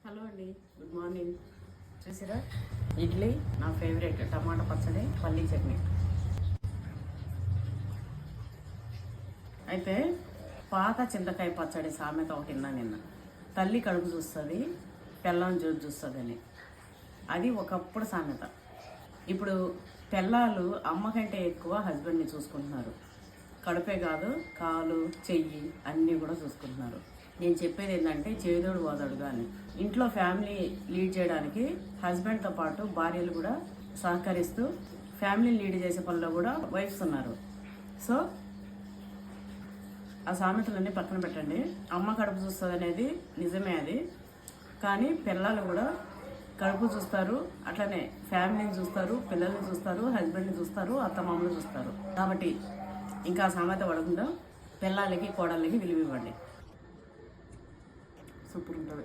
Hello అండి, good morning. చూసారా, ఇడ్లీ నా ఫేవరెట్, టమాటా పచ్చడి, పల్లీ చట్నీ. అయితే పాత చింతకాయ పచ్చడి సామెత ఒకటి నిన్న తల్లి కడుపు చూస్తుంది, పెళ్ళాం జోజు చూస్తుంది అని. అది ఒకప్పుడు సామెత. ఇప్పుడు పెళ్ళాలు అమ్మ కంటే ఎక్కువ హస్బెండ్ని చూసుకుంటున్నారు. కడుపే కాదు, కాలు చెయ్యి అన్నీ కూడా చూసుకుంటున్నారు. నేను చెప్పేది ఏంటంటే చేదోడు వాదోడుగా అని. ఇంట్లో ఫ్యామిలీ లీడ్ చేయడానికి హస్బెండ్తో పాటు భార్యలు కూడా సహకరిస్తూ ఫ్యామిలీని లీడ్ చేసే పనిలో కూడా వైఫ్స్ ఉన్నారు. సో ఆ సామెతలన్నీ పక్కన పెట్టండి. అమ్మ కడుపు చూస్తుంది అనేది నిజమే అది, కానీ పిల్లలు కూడా కడుపు చూస్తారు, అట్లనే ఫ్యామిలీని చూస్తారు, పిల్లల్ని చూస్తారు, హస్బెండ్ని చూస్తారు, అత్తమామలు చూస్తారు. కాబట్టి ఇంకా సామెత పడకుండా పిల్లలకి కోడళ్ళకి విలువ ఇవ్వండి. సూపర్ ఉంటుంది.